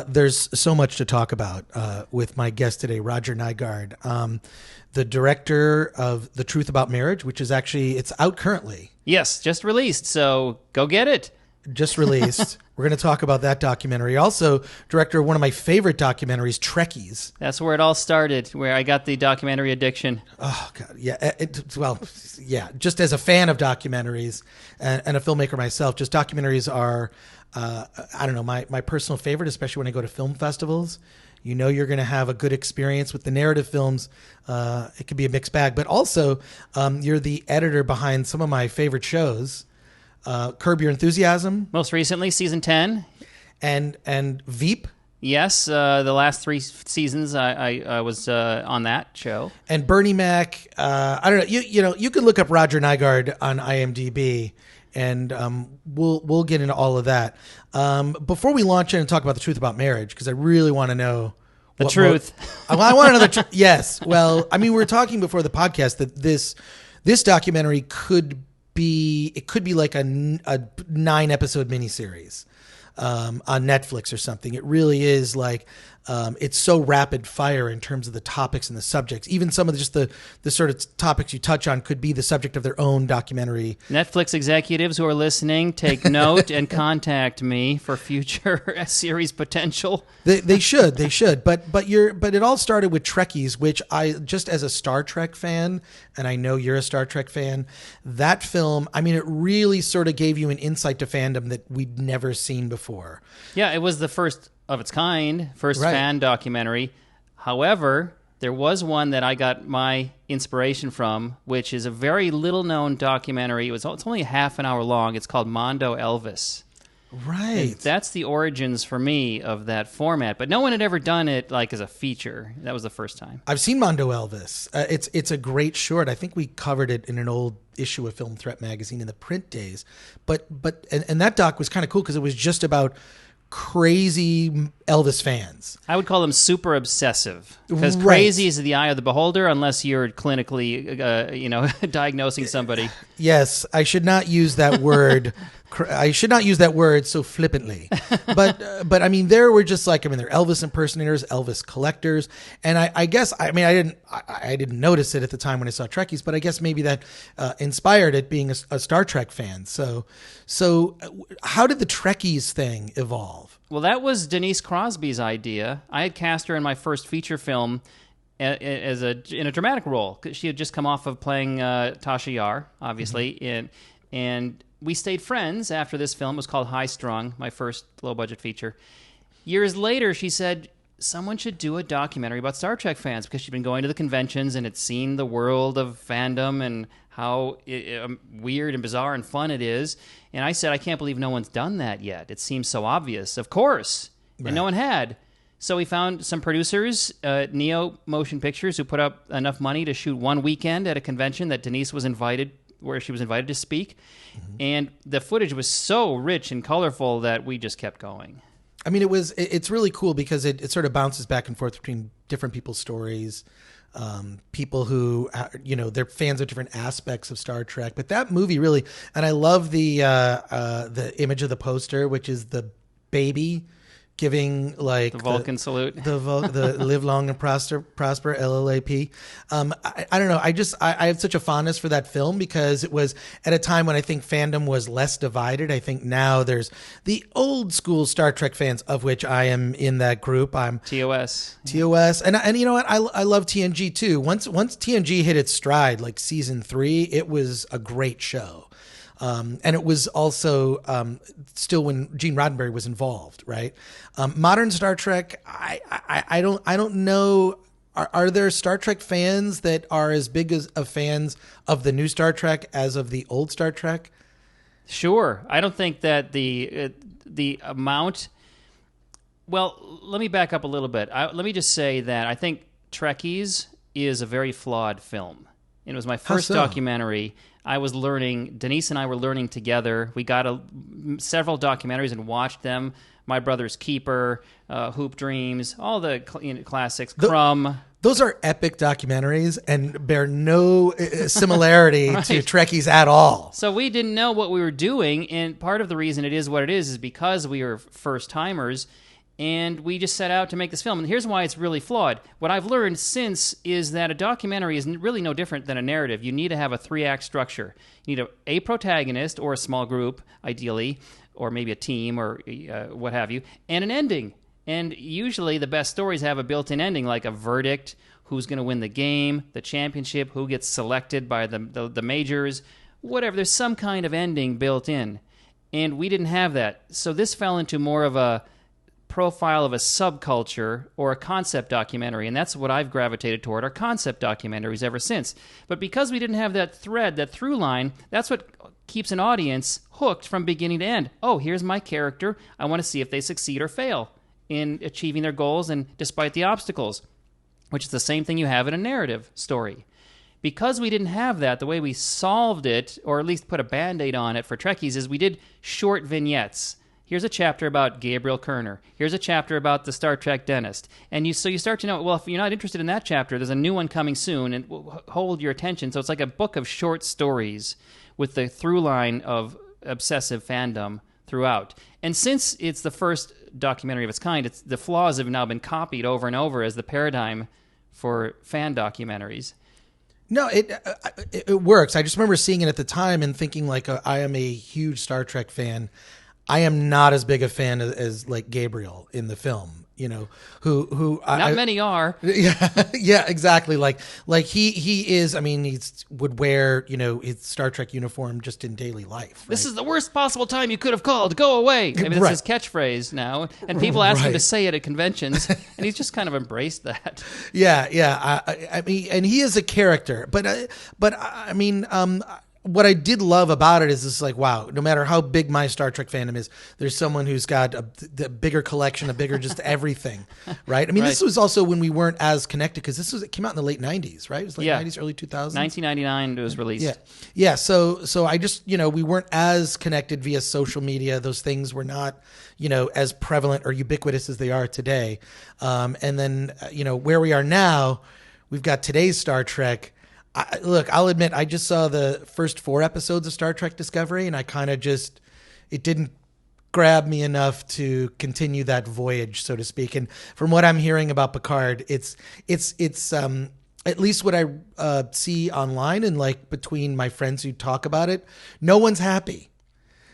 There's so much to talk about with my guest today, Roger Nygard, the director of The Truth About Marriage, which is actually, it's out currently. Yes, just released, so go get it. Just released. We're going to talk about that documentary. Also, director of one of my favorite documentaries, Trekkies. That's where it all started, where I got the documentary addiction. Oh, God. Yeah. Yeah. Just as a fan of documentaries and a filmmaker myself, just documentaries are, I don't know, my personal favorite, especially when I go to film festivals. You know you're going to have a good experience with the narrative films. It could be a mixed bag. But also, you're the editor behind some of my favorite shows. Curb Your Enthusiasm. Most recently, season 10. And Veep. Yes, the last 3 seasons I was on that show. And Bernie Mac. I don't know. You can look up Roger Nygard on IMDb, and we'll get into all of that. Before we launch in and talk about The Truth About Marriage, because I really want to know the truth. I want to know the truth. Yes. Well, I mean, we were talking before the podcast that this documentary could be like a 9-episode miniseries on Netflix or something. It really is like it's so rapid fire in terms of the topics and the subjects. Even some of the sort of topics you touch on could be the subject of their own documentary. Netflix executives who are listening, take note and contact me for future series potential. They should. But it all started with Trekkies, which I, just as a Star Trek fan, and I know you're a Star Trek fan, that film, I mean, it really sort of gave you an insight to fandom that we'd never seen before. Yeah, it was the first of its kind, first fan documentary. However, there was one that I got my inspiration from, which is a very little-known documentary. It's only a half an hour long. It's called Mondo Elvis. Right. And that's the origins for me of that format. But no one had ever done it like as a feature. That was the first time. I've seen Mondo Elvis. It's a great short. I think we covered it in an old issue of Film Threat magazine in the print days. But that doc was kind of cool because it was just about crazy Elvis fans. I would call them super obsessive, because crazy is the eye of the beholder unless you're clinically diagnosing somebody. Yes, I should not use that word. I should not use that word so flippantly. But I mean, there were just like, I mean, they're Elvis impersonators, Elvis collectors, and I guess, I mean, I didn't notice it at the time when I saw Trekkies, but I guess maybe that inspired it, being a Star Trek fan. So how did the Trekkies thing evolve? Well, that was Denise Crosby's idea. I had cast her in my first feature film in a dramatic role. She had just come off of playing Tasha Yar, obviously, and we stayed friends after this film. It was called High Strung, my first low-budget feature. Years later, she said someone should do a documentary about Star Trek fans, because she'd been going to the conventions and had seen the world of fandom and how weird and bizarre and fun it is. And I said, I can't believe no one's done that yet. It seems so obvious. Of course. Right. And no one had. So we found some producers, Neo Motion Pictures, who put up enough money to shoot one weekend at a convention that Denise was invited, where she was invited to speak. Mm-hmm. And the footage was so rich and colorful that we just kept going. I mean, it's really cool because it sort of bounces back and forth between different people's stories, people who, they're fans of different aspects of Star Trek. But that movie really, and I love the image of the poster, which is the baby giving like the Vulcan salute, the live long and prosper LLAP. I don't know. I have such a fondness for that film because it was at a time when I think fandom was less divided. I think now there's the old school Star Trek fans, of which I am in that group. I'm TOS, and you know what? I love TNG too. Once TNG hit its stride, like season 3, it was a great show. And it was also still when Gene Roddenberry was involved, right? Modern Star Trek, I don't know. Are there Star Trek fans that are as big as of fans of the new Star Trek as of the old Star Trek? Sure. I don't think that the amount. Well, let me back up a little bit. Let me just say that I think Trekkies is a very flawed film. It was my first documentary. I was learning, Denise and I were learning together. We got several documentaries and watched them. My Brother's Keeper, Hoop Dreams, all the classics, Crumb. Those are epic documentaries and bear no similarity to Trekkies at all. So we didn't know what we were doing, and part of the reason it is what it is because we were first-timers, And we just set out to make this film. And here's why it's really flawed. What I've learned since is that a documentary is really no different than a narrative. You need to have a 3-act structure. You need a protagonist or a small group, ideally, or maybe a team or what have you, and an ending. And usually the best stories have a built-in ending, like a verdict, who's going to win the game, the championship, who gets selected by the majors, whatever. There's some kind of ending built in. And we didn't have that. So this fell into more of a profile of a subculture or a concept documentary, and that's what I've gravitated toward, are concept documentaries ever since. But because we didn't have that thread, that through line, that's what keeps an audience hooked from beginning to end. Oh, here's my character. I want to see if they succeed or fail in achieving their goals and despite the obstacles, which is the same thing you have in a narrative story. Because we didn't have that, the way we solved it, or at least put a Band-Aid on it for Trekkies, is we did short vignettes. Here's a chapter about Gabriel Kerner. Here's a chapter about the Star Trek dentist. And so you start to know, well, if you're not interested in that chapter, there's a new one coming soon, and will hold your attention. So it's like a book of short stories with the through line of obsessive fandom throughout. And since it's the first documentary of its kind, the flaws have now been copied over and over as the paradigm for fan documentaries. No, it works. I just remember seeing it at the time and thinking, like, I am a huge Star Trek fan. I am not as big a fan as like Gabriel in the film, you know, who not many are. Yeah, exactly. Like he is. I mean, he would wear, you know, his Star Trek uniform just in daily life. Right? This is the worst possible time you could have called. Go away. I mean, that's his catchpatchphrase now, and people ask him to say it at conventions, and he's just kind of embraced that. Yeah. I mean, and he is a character, but I mean, what I did love about it is it's like, wow, no matter how big my Star Trek fandom is, there's someone who's got a bigger collection, a bigger just everything, right? I mean, This was also when we weren't as connected, because it came out in the late 90s, right? It was late 90s, early 2000s. 1999 it was released. Yeah. So I just, you know, we weren't as connected via social media. Those things were not, you know, as prevalent or ubiquitous as they are today. And then, you know, where we are now, we've got today's Star Trek. Look, I'll admit, I just saw the first 4 episodes of Star Trek Discovery, and I kind of just, it didn't grab me enough to continue that voyage, so to speak. And from what I'm hearing about Picard, it's at least what I see online and like between my friends who talk about it, no one's happy.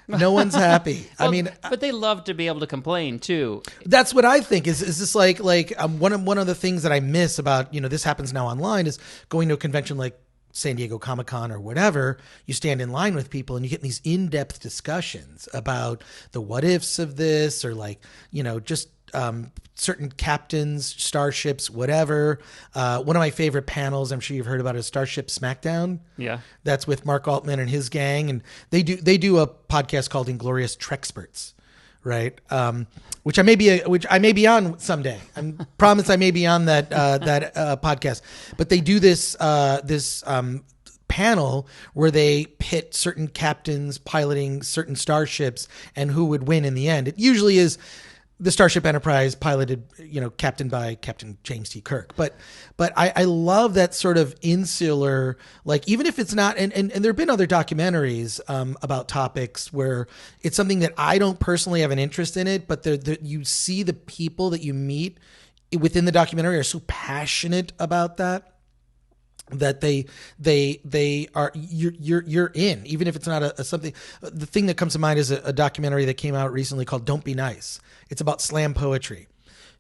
No one's happy. Well, I mean, but they love to be able to complain too. That's what I think. Is this like one of the things that I miss about, you know, this happens now online, is going to a convention like San Diego Comic-Con or whatever. You stand in line with people and you get these in-depth discussions about the what ifs of this, or like, you know, just certain captains, starships, whatever. One of my favorite panels, I'm sure you've heard about, is Starship Smackdown. Yeah, that's with Mark Altman and his gang, and they do a podcast called Inglorious Treksperts, right? Which I may be on someday. I promise I may be on that podcast. But they do this panel where they pit certain captains piloting certain starships and who would win in the end. It usually is the Starship Enterprise, piloted, you know, captained by Captain James T. Kirk. But I love that sort of insular, like, even if it's not, and there have been other documentaries about topics where it's something that I don't personally have an interest in it, but you see the people that you meet within the documentary are so passionate about that they are, you're in, even if it's not a something. The thing that comes to mind is a documentary that came out recently called Don't Be Nice. It's about slam poetry.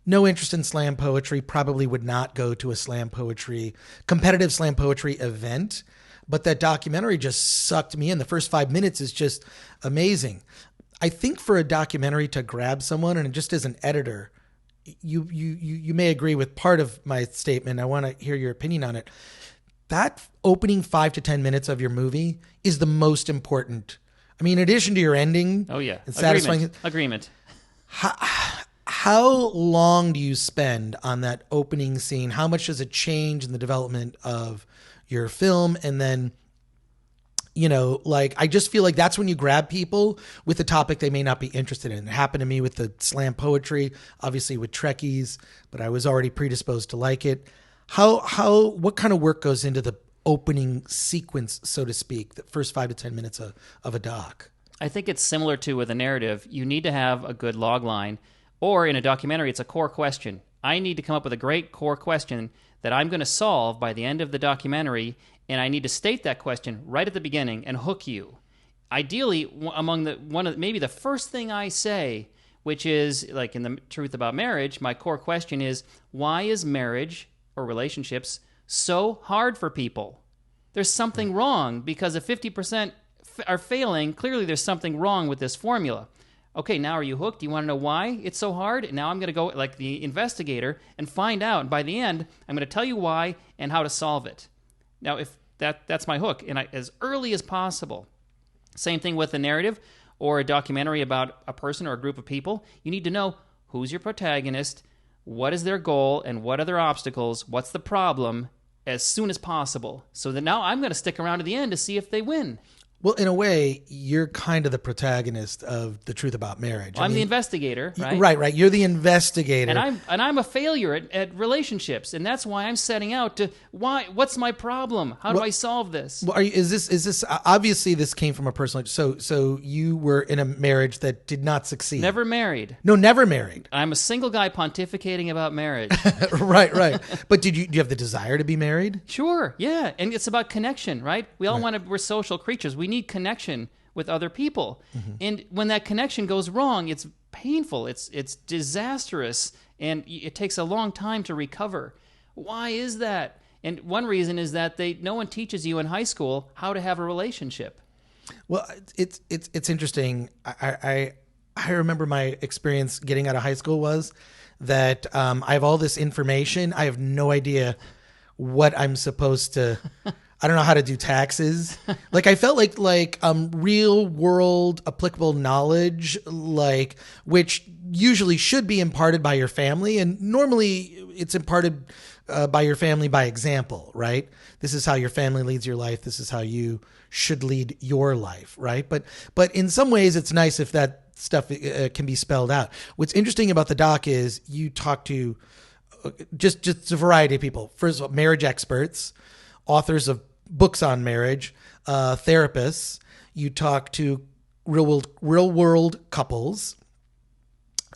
No interest in slam poetry, probably would not go to a competitive slam poetry event, but that documentary just sucked me in. The first 5 minutes is just amazing. I think for a documentary to grab someone, and just as an editor, you may agree with part of my statement. I want to hear your opinion on it. That opening 5 to 10 minutes of your movie is the most important. I mean, in addition to your ending. Oh yeah. And satisfying. Agreement. How long do you spend on that opening scene? How much does it change in the development of your film? And then, you know, like, I just feel like that's when you grab people with a topic they may not be interested in. It happened to me with the slam poetry, obviously with Trekkies, but I was already predisposed to like it. What kind of work goes into the opening sequence, so to speak, the first 5 to 10 minutes of a doc? I think it's similar to with a narrative. You need to have a good log line, Or in a documentary, it's a core question. I need to come up with a great core question that I'm going to solve by the end of the documentary, and I need to state that question right at the beginning and hook you. Ideally, maybe the first thing I say, which is, like in The Truth About Marriage, my core question is, why is marriage or relationships so hard for people? There's something wrong, because if 50% are failing, clearly there's something wrong with this formula. Okay, now are you hooked? Do you want to know why it's so hard? And now I'm going to go like the investigator and find out. And by the end, I'm going to tell you why and how to solve it. Now, if that's my hook, and as early as possible. Same thing with a narrative or a documentary about a person or a group of people. You need to know who's your protagonist, what is their goal, and what are their obstacles, what's the problem, as soon as possible. So that now I'm going to stick around to the end to see if they win. Well, in a way, you're kind of the protagonist of The Truth About Marriage. Well, I'm the investigator, right? Right. You're the investigator, and I'm a failure at relationships, and that's why I'm setting out to what's my problem? How do I solve this? Well, is this obviously this came from a personal? So you were in a marriage that did not succeed. Never married. No, never married. I'm a single guy pontificating about marriage. Right. But do you have the desire to be married? Sure, yeah, and it's about connection, right? We all we're social creatures. We need connection with other people. Mm-hmm. And when that connection goes wrong, it's painful, it's disastrous, and it takes a long time to recover. Why is that? And one reason is that no one teaches you in high school how to have a relationship. Well, it's interesting. I remember my experience getting out of high school was that I have all this information. I have no idea what I'm supposed to I don't know how to do taxes. Like I felt like real world applicable knowledge, like which usually should be imparted by your family, and normally it's imparted by your family by example, right? This is how your family leads your life. This is how you should lead your life, right? But in some ways, it's nice if that stuff can be spelled out. What's interesting about the doc is you talk to just a variety of people. First of all, marriage experts, authors of books on marriage, therapists. You talk to real world couples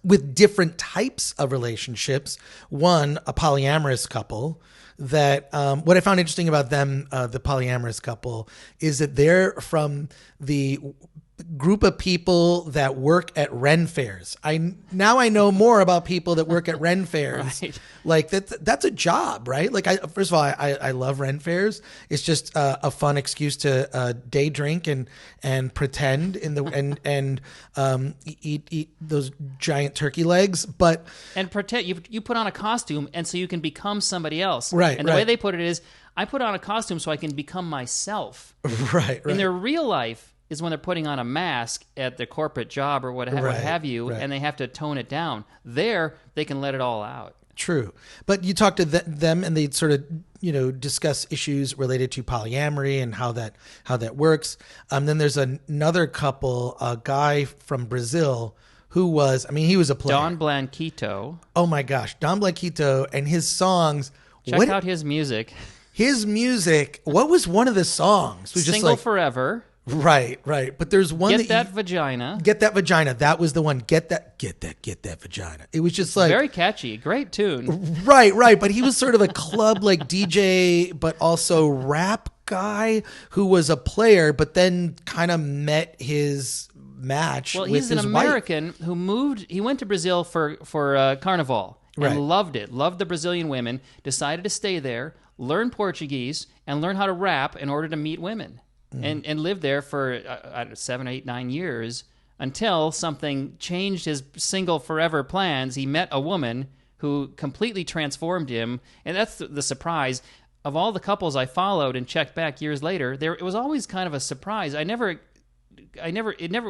with different types of relationships. One, a polyamorous couple that what I found interesting about them, the polyamorous couple, is that they're from the group of people that work at Ren fairs. Now I know more about people that work at Ren fairs. Right. Like that's a job, right? Like first of all, I love Ren fairs. It's just a fun excuse to day drink and pretend and eat those giant turkey legs, and pretend you put on a costume, and so you can become somebody else. Right. And the way they put it is, I put on a costume so I can become myself. Right. In their real life is when they're putting on a mask at their corporate job or what have you, and they have to tone it down. There, they can let it all out. True. But you talk to them and they sort of, discuss issues related to polyamory and how that works. Then there's another couple, a guy from Brazil who he was a player. Don Blanquito. Oh my gosh. Don Blanquito and his songs. Check out his music. His music. What was one of the songs? It was Single just Forever. Right. But there's one Get That Vagina. Get That Vagina. That was the one. Get that vagina. It was just like very catchy, great tune. Right. But he was sort of a club like DJ, but also rap guy who was a player, but then kind of met his match. Well, with he's an his American wife. who moved. He went to Brazil for Carnival and loved it. Loved the Brazilian women. Decided to stay there, learn Portuguese, and learn how to rap in order to meet women. And lived there for 7, 8, 9 years until something changed his single forever plans. He met a woman who completely transformed him, and that's the surprise. Of all the couples I followed and checked back years later, it was always kind of a surprise. It never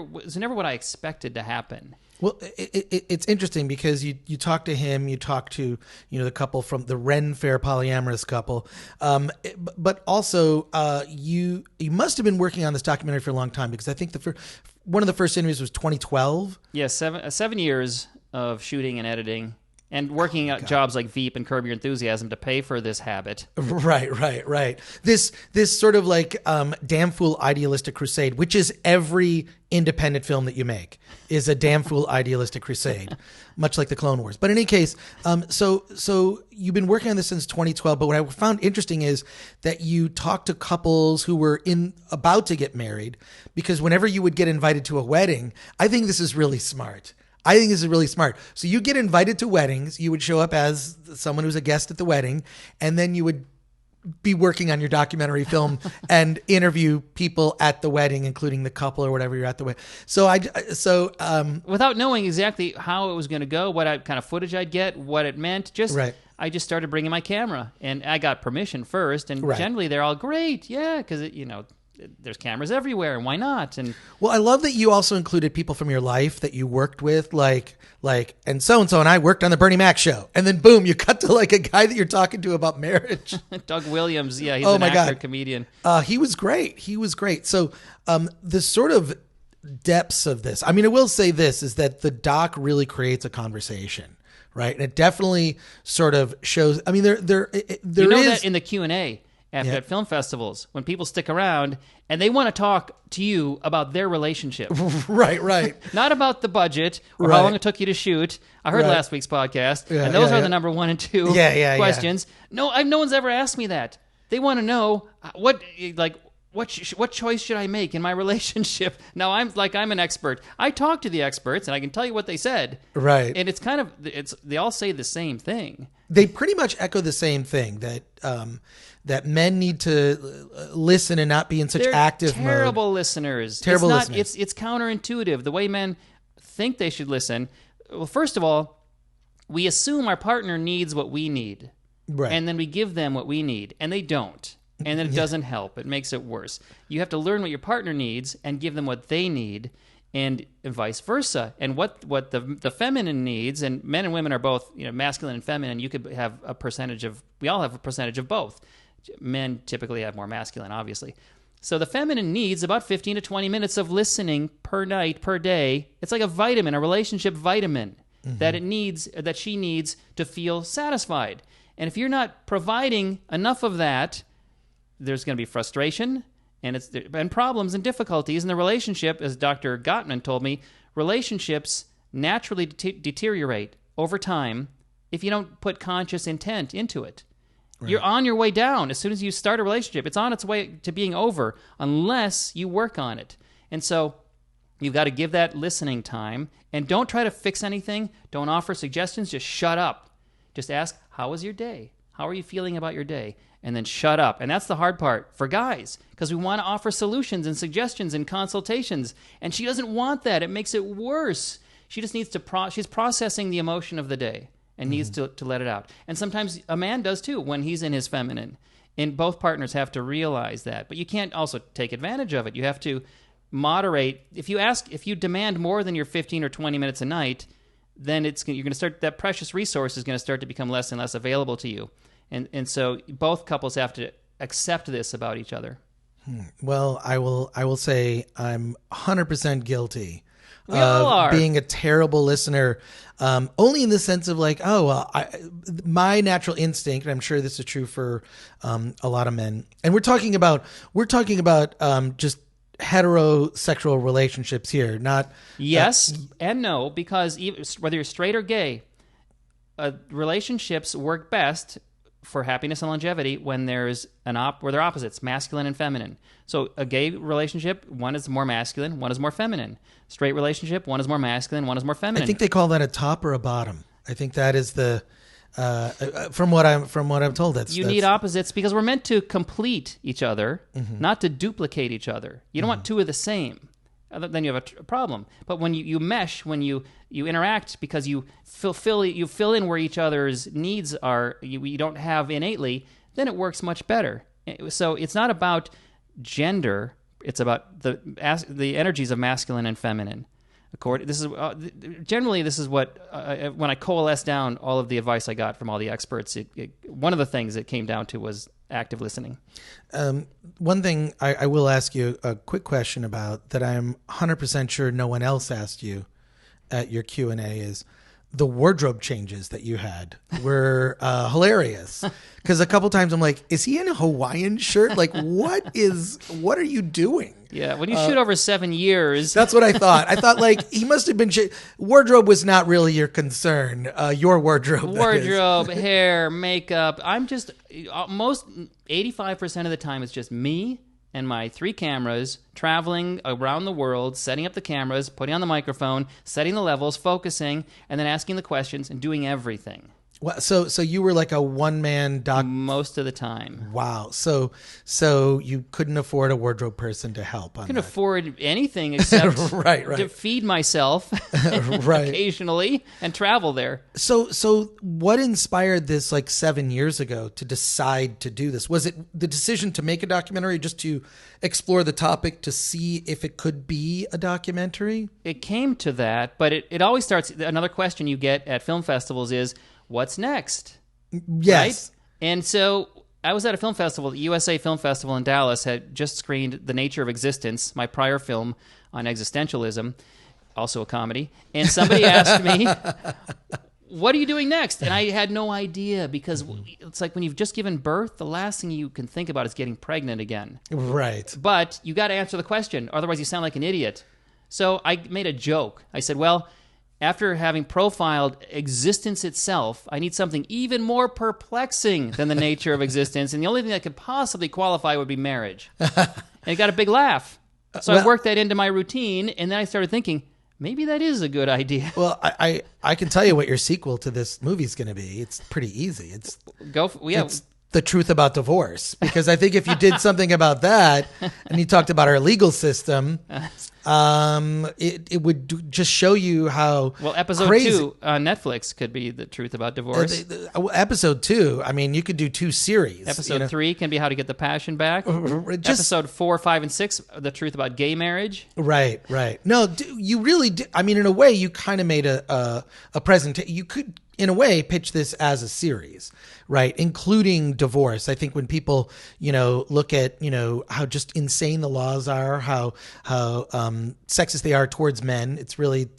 was what I expected to happen. Well, it's interesting because you talk to him, you talk to the couple from the Ren Fair polyamorous couple, but also you must have been working on this documentary for a long time, because I think one of the first interviews was 2012. Yeah, 7 years of shooting and editing. And working at jobs like Veep and Curb Your Enthusiasm to pay for this habit. Right. This sort of like damn fool idealistic crusade, which is every independent film that you make, is a damn fool idealistic crusade, much like the Clone Wars. But in any case, so you've been working on this since 2012. But what I found interesting is that you talked to couples who were about to get married, because whenever you would get invited to a wedding, I think this is really smart. So you get invited to weddings, you would show up as someone who's a guest at the wedding, and then you would be working on your documentary film and interview people at the wedding, including the couple or whatever you're at the wedding. Without knowing exactly how it was going to go, kind of footage I'd get, what it meant, I just started bringing my camera, and I got permission first, and generally they're all great, yeah, because there's cameras everywhere, and why not? And well, I love that you also included people from your life that you worked with, like, and so and I worked on the Bernie Mac show, and then boom, you cut to like a guy that you're talking to about marriage. Doug Williams, yeah, he's an actor, comedian. He was great. So, the sort of depths of this. I mean, I will say this is that the doc really creates a conversation, right? And it definitely sort of shows. I mean, there is that in the Q&A. At film festivals, when people stick around and they want to talk to you about their relationship. Right. Not about the budget or how long it took you to shoot. I heard last week's podcast, and those are the number 1 and 2 questions. Yeah. No one's ever asked me that. They want to know what choice should I make in my relationship? Now I'm an expert. I talk to the experts, and I can tell you what they said. Right. And they all say the same thing. They pretty much echo the same thing, that men need to listen and not be in such active mode. Terrible listeners. It's counterintuitive. The way men think they should listen. Well, first of all, we assume our partner needs what we need. Right. And then we give them what we need. And they don't. And then it doesn't help. It makes it worse. You have to learn what your partner needs and give them what they need, and vice versa. And what the feminine needs, and men and women are both masculine and feminine. You could have we all have a percentage of both. Men typically have more masculine, obviously. So the feminine needs about 15 to 20 minutes of listening per night, per day. It's like a vitamin, a relationship vitamin that she needs to feel satisfied. And if you're not providing enough of that, there's going to be frustration and problems and difficulties in the relationship. As Dr. Gottman told me, relationships naturally deteriorate over time if you don't put conscious intent into it. Right. You're on your way down. As soon as you start a relationship, it's on its way to being over unless you work on it. And so you've got to give that listening time, and don't try to fix anything. Don't offer suggestions. Just shut up. Just ask, how was your day? How are you feeling about your day? And then shut up. And that's the hard part for guys, because we want to offer solutions and suggestions and consultations. And she doesn't want that. It makes it worse. She just needs to she's processing the emotion of the day and needs to let it out. And sometimes a man does too when he's in his feminine. And both partners have to realize that. But you can't also take advantage of it. You have to moderate. If you demand more than your 15 or 20 minutes a night, then you're going to start, that precious resource is going to start to become less and less available to you. And so both couples have to accept this about each other. Well, I will say I'm 100% guilty we all are. Being a terrible listener, only in the sense of like, my natural instinct, and I'm sure this is true for a lot of men, and we're talking about just heterosexual relationships here, not yes and no, because whether you're straight or gay, relationships work best for happiness and longevity when there's where they're opposites, masculine and feminine. So a gay relationship, one is more masculine, one is more feminine. Straight relationship, one is more masculine, one is more feminine. I think they call that a top or a bottom. I think that is the from what I'm told. That's need opposites because we're meant to complete each other, not to duplicate each other. You don't want two of the same. Then you have a problem. But when you mesh, when you interact, because you fill in where each other's needs are, you don't have innately, then it works much better. So it's not about gender; it's about the energies of masculine and feminine. This is what when I coalesce down all of the advice I got from all the experts, one of the things it came down to was active listening. One thing I will ask you a quick question about that I'm 100% sure no one else asked you at your Q&A is, the wardrobe changes that you had were hilarious. Because a couple times I'm like, is he in a Hawaiian shirt? Like, what are you doing? Yeah, when you shoot over 7 years. That's what I thought. I thought, like, he must have been... Wardrobe was not really your concern. Your wardrobe. Wardrobe, hair, makeup. I'm just... Most 85% of the time, it's just me and my 3 cameras traveling around the world, setting up the cameras, putting on the microphone, setting the levels, focusing, and then asking the questions and doing everything. Well, so you were like a one-man doc Most of the time. Wow. So you couldn't afford a wardrobe person to help on I couldn't that. afford anything except right. to feed myself right. occasionally and travel there. So what inspired this like 7 years ago to decide to do this? Was it the decision to make a documentary, just to explore the topic to see if it could be a documentary? It came to that, but it always starts, another question you get at film festivals is, what's next? Yes. Right? And so I was at a film festival, the USA Film Festival in Dallas, had just screened The Nature of Existence, my prior film on existentialism, also a comedy. And somebody asked me, what are you doing next? And I had no idea, because it's like when you've just given birth, the last thing you can think about is getting pregnant again. Right. But you got to answer the question, otherwise you sound like an idiot. So I made a joke. I said, well, after having profiled existence itself, I need something even more perplexing than the nature of existence, and the only thing that could possibly qualify would be marriage. And it got a big laugh. So I worked that into my routine, and then I started thinking, maybe that is a good idea. Well, I can tell you what your sequel to this movie is going to be. It's pretty easy. It's The Truth About Divorce, because I think if you did something about that and you talked about our legal system, it would just show you how episode crazy. 2 on Netflix could be The Truth About Divorce. Episode 2, I mean, you could do 2 series. Episode 3 can be How to Get the Passion Back. Episode 4, 5, and 6, The Truth About Gay Marriage. Right. No, you really did. I mean, in a way, you kind of made a presentation. You could, in a way, pitch this as a series, right? Including divorce. I think when people, look at, how just insane the laws are, how sexist they are towards men, it's really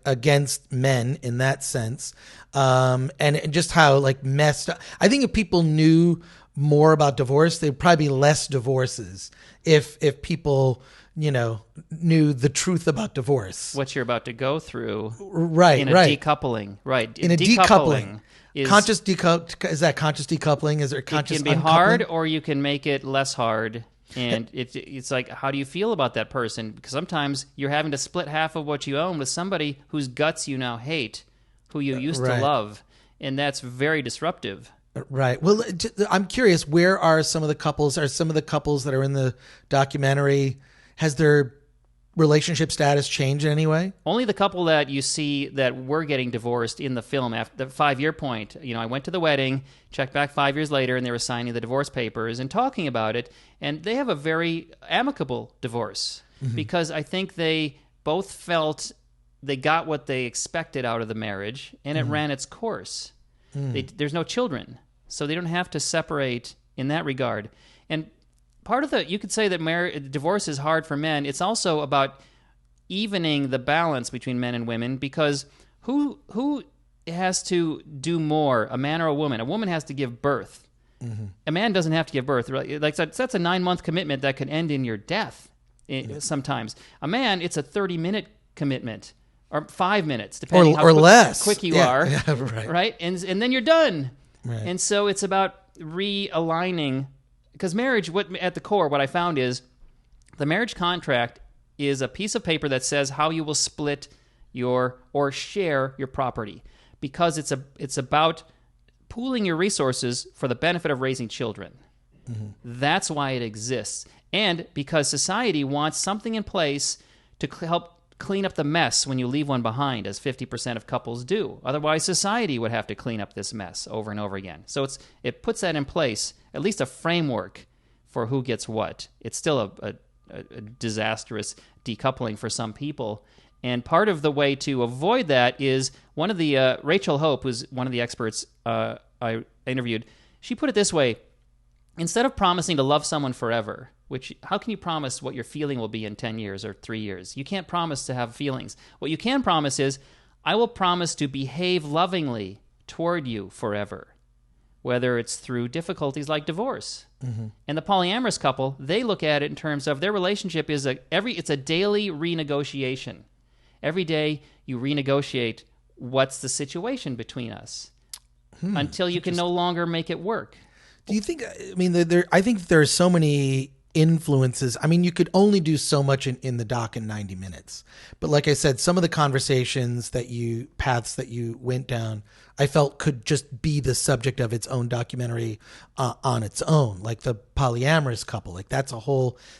against men in that sense. And just how like messed up. I think if people knew more about divorce, there'd probably be less divorces if people knew the truth about divorce. What you're about to go through. Right. In a decoupling. Right. In a decoupling. Conscious decoupling. Is that conscious decoupling? Is there conscious It can be uncoupling? hard, or you can make it less hard. And it's like, how do you feel about that person? Because sometimes you're having to split half of what you own with somebody whose guts you now hate, who you used to love. And that's very disruptive. Right. Well, I'm curious, where are some of the couples? Are some of the couples that are in the documentary, has their relationship status changed in any way? Only the couple that you see that were getting divorced in the film after the 5-year point. I went to the wedding, checked back 5 years later, and they were signing the divorce papers and talking about it. And they have a very amicable divorce because I think they both felt they got what they expected out of the marriage, and it ran its course. There's no children, so they don't have to separate in that regard. And part of you could say that divorce is hard for men. It's also about evening the balance between men and women, because who has to do more, a man or a woman? A woman has to give birth. A man doesn't have to give birth. Like that's a 9-month commitment that could end in your death sometimes. A man, it's a 30-minute commitment. Or 5 minutes, depending how less. quick you are. Yeah, right? And then you're done. Right. And so it's about realigning, because marriage, at the core, what I found is the marriage contract is a piece of paper that says how you will split or share your property, because it's about pooling your resources for the benefit of raising children. That's why it exists. And because society wants something in place to help clean up the mess when you leave one behind, as 50% of couples do. Otherwise, society would have to clean up this mess over and over again. So it puts that in place, at least a framework for who gets what. It's still a disastrous decoupling for some people. And part of the way to avoid that is one of the, Rachel Hope, who's one of the experts I interviewed, she put it this way: instead of promising to love someone forever, which, how can you promise what your feeling will be in 10 years or 3 years? You can't promise to have feelings. What you can promise is, I will promise to behave lovingly toward you forever, whether it's through difficulties like divorce. Mm-hmm. And the polyamorous couple, they look at it in terms of their relationship is it's a daily renegotiation. Every day you renegotiate what's the situation between us until you can no longer make it work. Do you think, I mean, I think there are so many influences. I mean, you could only do so much in the doc in 90 minutes. But like I said, some of the conversations paths that you went down, I felt could just be the subject of its own documentary on its own, like the polyamorous couple. Like that's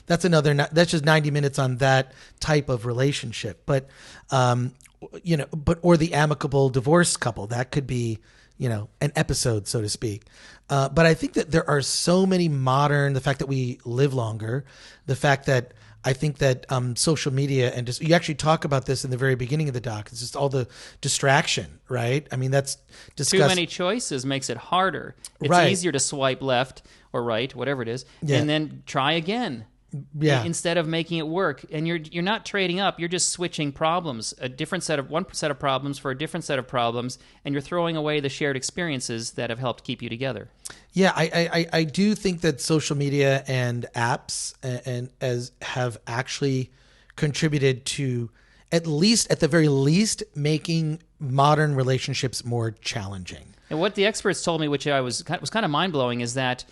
that's just 90 minutes on that type of relationship. But, or the amicable divorce couple, that could be, an episode, so to speak. But I think that there are so many the fact that we live longer, the fact that I think that social media and you actually talk about this in the very beginning of the doc. It's just all the distraction, right? I mean, that's discussed. Too many choices makes it harder. It's easier to swipe left or right, whatever it is, and then try again. Yeah. Instead of making it work, and you're not trading up, you're just switching problems, one set of problems for a different set of problems, and you're throwing away the shared experiences that have helped keep you together. Yeah, I do think that social media and apps have actually contributed to, at the very least, making modern relationships more challenging. And what the experts told me, which was kind of mind blowing, is that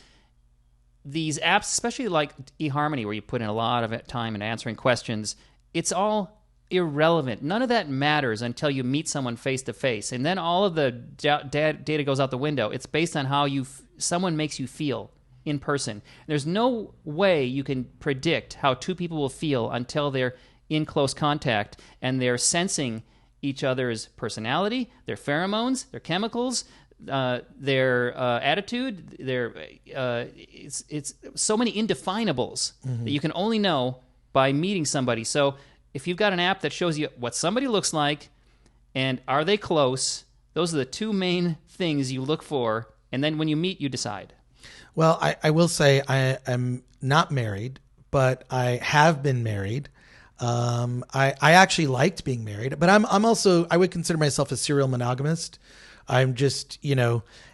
these apps, especially like eHarmony, where you put in a lot of time in answering questions, it's all irrelevant. None of that matters until you meet someone face to face, and then all of the data goes out the window. It's based on how someone makes you feel in person. There's no way you can predict how two people will feel until they're in close contact and they're sensing each other's personality, their pheromones, their chemicals, their attitude, it's so many indefinables that you can only know by meeting somebody. So if you've got an app that shows you what somebody looks like and are they close, those are the two main things you look for, and then when you meet, you decide. Well, I will say I am not married, but I have been married. I actually liked being married, but I'm also, I would consider myself a serial monogamist. I'm just,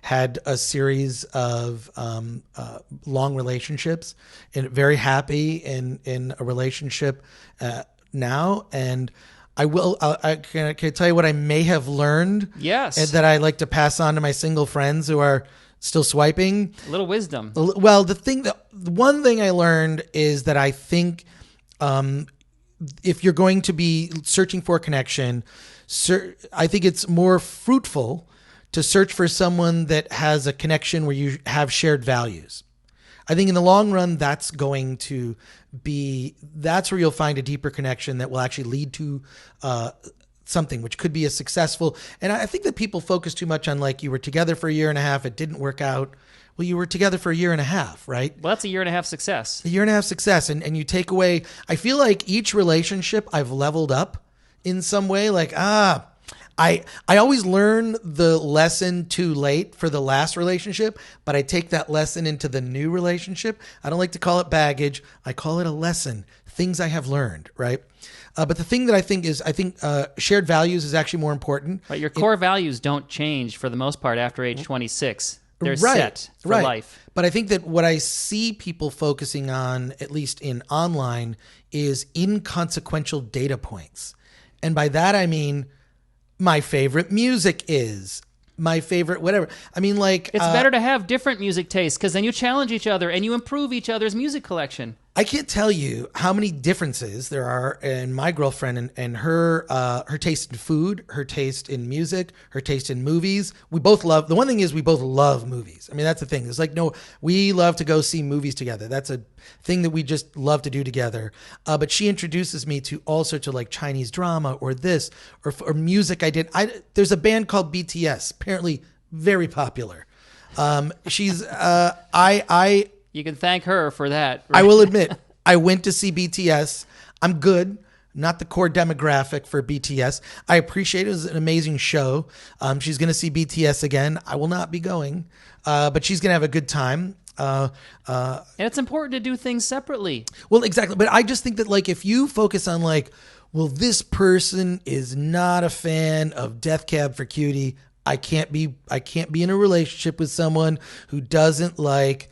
had a series of long relationships and very happy in a relationship now. And I can tell you what I may have learned. Yes. And that I like to pass on to my single friends who are still swiping. A little wisdom. Well, the one thing I learned is that I think if you're going to be searching for a connection, I think it's more fruitful to search for someone that has a connection where you have shared values. I think in the long run, that's where you'll find a deeper connection that will actually lead to something which could be a successful. And I think that people focus too much on, like, you were together for a year and a half, it didn't work out. Well, you were together for a year and a half, right? Well, that's a year and a half success. A year and a half success. And you take away, I feel like each relationship I've leveled up in some way, like, I always learn the lesson too late for the last relationship, but I take that lesson into the new relationship. I don't like to call it baggage. I call it a lesson, things I have learned, right? But the thing that I think shared values is actually more important. Right, your core values don't change for the most part after age 26. They're set for life. But I think that what I see people focusing on, at least in online, is inconsequential data points. And by that I mean, my favorite music is my favorite whatever. I mean, like, it's better to have different music tastes, because then you challenge each other and you improve each other's music collection. I can't tell you how many differences there are in my girlfriend and her taste in food, her taste in music, her taste in movies. We both love, the one thing is we both love movies. I mean, that's the thing. It's like, no, we love to go see movies together. That's a thing that we just love to do together. But she introduces me to all sorts of, like, Chinese drama or this or music. There's a band called BTS, apparently very popular. You can thank her for that. Right? I will admit, I went to see BTS. I'm good. Not the core demographic for BTS. I appreciate it. It was an amazing show. She's going to see BTS again. I will not be going, but she's going to have a good time. And it's important to do things separately. Well, exactly. But I just think that like if you focus on like, well, this person is not a fan of Death Cab for Cutie. I can't be in a relationship with someone who doesn't like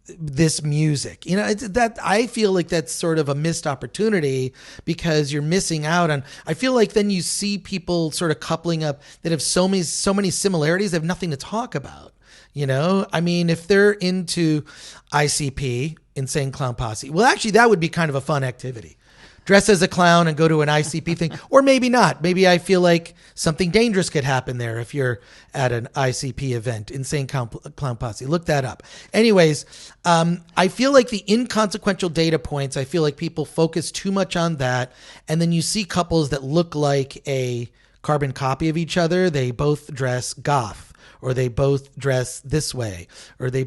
this music. You know, it's that I feel like that's sort of a missed opportunity because you're missing out on. I feel like then you see people sort of coupling up that have so many similarities, they have nothing to talk about. You know, I mean, if they're into ICP, Insane Clown Posse, well, actually, that would be kind of a fun activity. Dress as a clown and go to an ICP thing, or maybe not. Maybe I feel like something dangerous could happen there if you're at an ICP event, Insane Clown Posse. Look that up. Anyways, I feel like the inconsequential data points, I feel like people focus too much on that. And then you see couples that look like a carbon copy of each other. They both dress goth, or they both dress this way, or they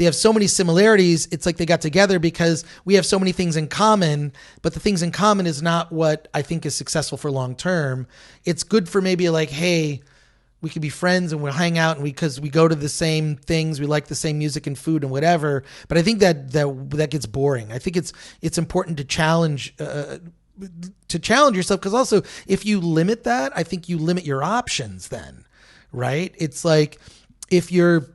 have so many similarities. It's like they got together because we have so many things in common, but the things in common is not what I think is successful for long term. It's good for maybe like, hey, we could be friends and we'll hang out and because we go to the same things, we like the same music and food and whatever. But I think that gets boring. I think it's important to challenge yourself, because also if you limit that, I think you limit your options then. Right? It's like if you're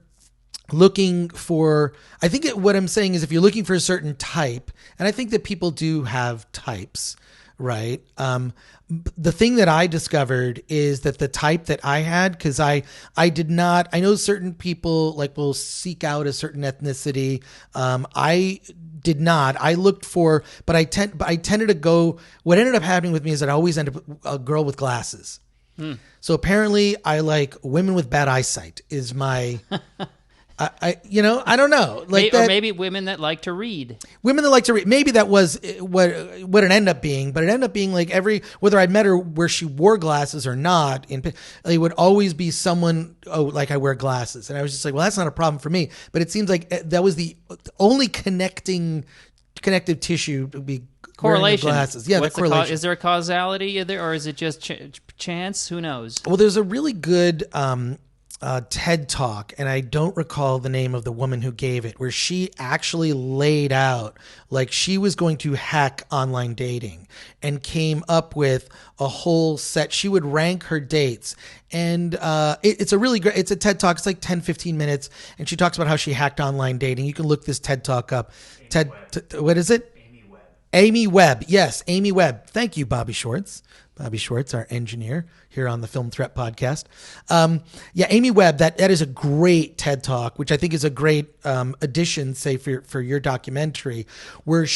looking for, I think what I'm saying is if you're looking for a certain type, and I think that people do have types, right? The thing that I discovered is that the type that I had, because I know certain people like will seek out a certain ethnicity. I did not. I looked for, but I tended to go, what ended up happening with me is that I always end up a girl with glasses. So apparently I like women with bad eyesight is my, I don't know. Like or maybe women that like to read. Women that like to read. Maybe that was what it ended up being, but it ended up being like whether I met her where she wore glasses or not, it would always be someone, like I wear glasses. And I was just like, well, that's not a problem for me. But it seems like that was the only connective tissue to be correlation. Glasses. Yeah, What's the correlation. Is there a causality there, or is it just chance? Who knows? Well, there's a really good TED Talk, and I don't recall the name of the woman who gave it, where she actually laid out like she was going to hack online dating and came up with a whole set. She would rank her dates, and it's a really great, it's a TED Talk. It's like 10, 15 minutes, and she talks about how she hacked online dating. You can look this TED Talk up. What is it? Amy Webb. Yes, Amy Webb. Thank you, Bobby Schwartz. Bobby Schwartz, our engineer here on the Film Threat podcast. Amy Webb, that is a great TED Talk, which I think is a great addition, say, for your documentary, where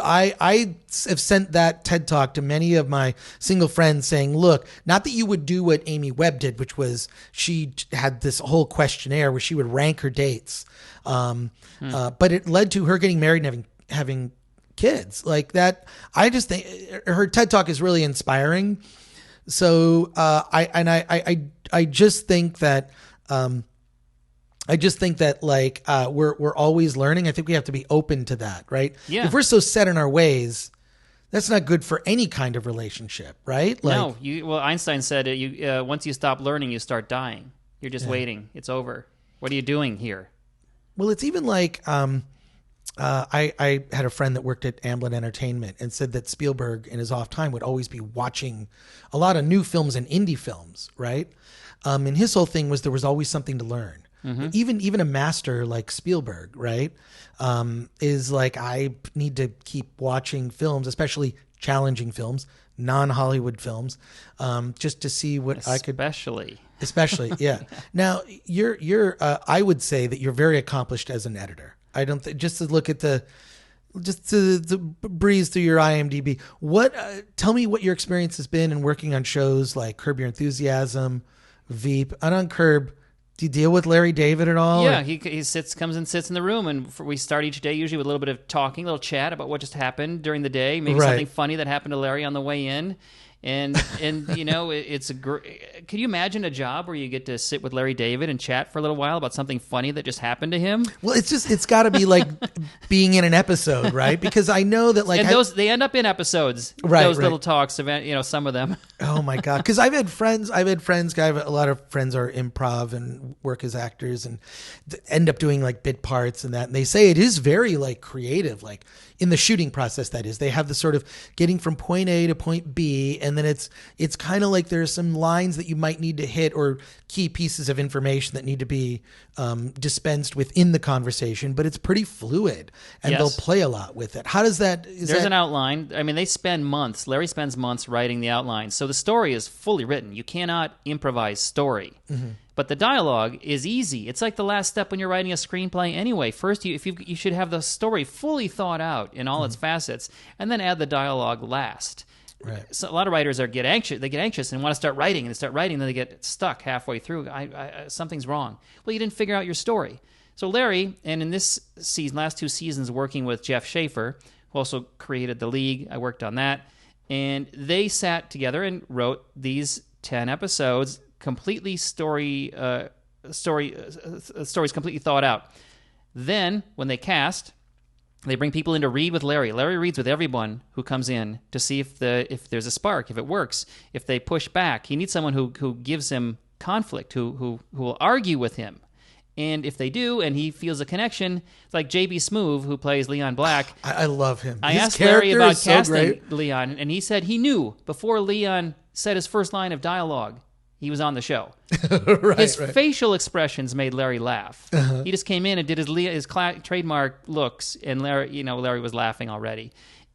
I have sent that TED Talk to many of my single friends saying, look, not that you would do what Amy Webb did, which was she had this whole questionnaire where she would rank her dates. But it led to her getting married and having kids like that. I just think her TED Talk is really inspiring. So I just think that like we're always learning. I think we have to be open to that, right? Yeah. If we're so set in our ways, that's not good for any kind of relationship, right? Like, no, Einstein said once you stop learning, you start dying. You're just waiting. It's over. What are you doing here? Well, it's even like I had a friend that worked at Amblin Entertainment and said that Spielberg in his off time would always be watching a lot of new films and indie films, right? And his whole thing was there was always something to learn. Mm-hmm. Even a master like Spielberg, right, is like, I need to keep watching films, especially challenging films, non-Hollywood films, just to see what I could... Especially, yeah. Now, you're I would say that you're very accomplished as an editor. I don't think, just to look at to breeze through your IMDb. Tell me what your experience has been in working on shows like Curb Your Enthusiasm, Veep, and on Curb. Do you deal with Larry David at all? Yeah, he comes and sits in the room, and we start each day usually with a little bit of talking, a little chat about what just happened during the day, maybe something funny that happened to Larry on the way in. And it's a great. Can you imagine a job where you get to sit with Larry David and chat for a little while about something funny that just happened to him? Well, it's got to be like being in an episode, right? Because I know that and they end up in episodes. Right, those right. little talks, some of them. Oh my God. Because I've had friends, a lot of friends are improv and work as actors and end up doing like bit parts and that. And they say it is very like creative, like in the shooting process, that is. They have the sort of getting from point A to point B. And then it's kind of like there's some lines that you might need to hit or key pieces of information that need to be dispensed within the conversation, but it's pretty fluid and Yes. they'll play a lot with it. How does that, There's an outline. I mean, they spend months. Larry spends months writing the outline. So the story is fully written. You cannot improvise story. Mm-hmm. But the dialogue is easy. It's like the last step when you're writing a screenplay anyway. First, you should have the story fully thought out in all its facets, and then add the dialogue last. Right. So a lot of writers get anxious. They get anxious and want to start writing, and they start writing, then they get stuck halfway through. Something's wrong. Well, you didn't figure out your story. So Larry, and in this season, last 2 seasons, working with Jeff Schaffer, who also created The League. I worked on that, and they sat together and wrote these 10 episodes, completely stories completely thought out. Then, when they cast, they bring people in to read with Larry. Larry reads with everyone who comes in to see if there's a spark, if it works, if they push back. He needs someone who gives him conflict, who will argue with him. And if they do, and he feels a connection, like J.B. Smoove, who plays Leon Black. I love him. I His asked Larry about so casting great. Leon, and he said he knew before Leon said his first line of dialogue, he was on the show. His facial expressions made Larry laugh. He just came in and did his trademark looks, and Larry was laughing already.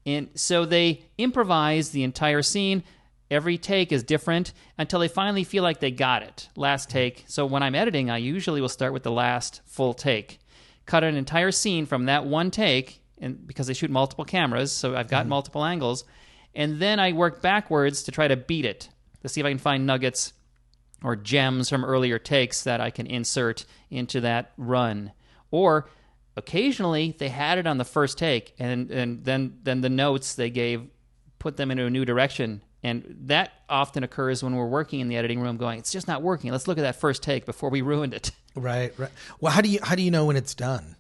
And so they improvised the entire scene. Every take is different until they finally feel like they got it. Last take. So when I'm editing, I usually will start with the last full take. Cut an entire scene from that one take, and because they shoot multiple cameras, so I've got multiple angles. And then I work backwards to try to beat it, to see if I can find nuggets or gems from earlier takes that I can insert into that run. Or occasionally they had it on the first take, and then the notes they gave put them into a new direction. And that often occurs when we're working in the editing room going, it's just not working. Let's look at that first take before we ruined it. Right. Well, how do you know when it's done?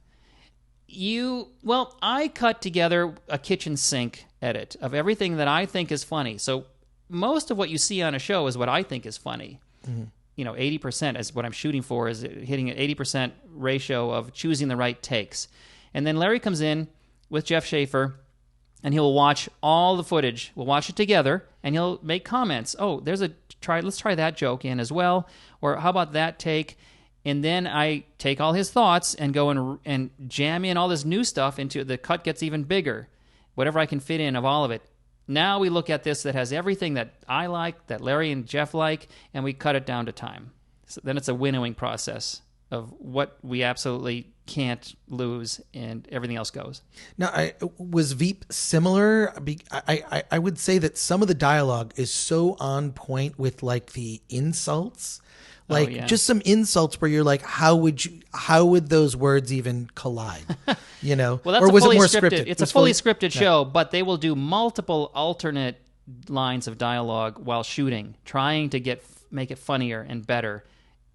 I cut together a kitchen sink edit of everything that I think is funny. So most of what you see on a show is what I think is funny. Mm-hmm. 80% is what I'm shooting for, is hitting an 80% ratio of choosing the right takes. And then Larry comes in with Jeff Schaffer, and he'll watch all the footage. We'll watch it together, and he'll make comments. Oh, let's try that joke in as well. Or how about that take? And then I take all his thoughts and go and jam in all this new stuff into the cut gets even bigger. Whatever I can fit in of all of it. Now we look at this that has everything that I like, that Larry and Jeff like, and we cut it down to time. So then it's a winnowing process of what we absolutely can't lose, and everything else goes. Now, was Veep similar? I would say that some of the dialogue is so on point with like the insults. Just some insults where you're like, how would those words even collide? Well, that's or was it more scripted? scripted? It's a fully scripted show, but they will do multiple alternate lines of dialogue while shooting, trying to make it funnier and better.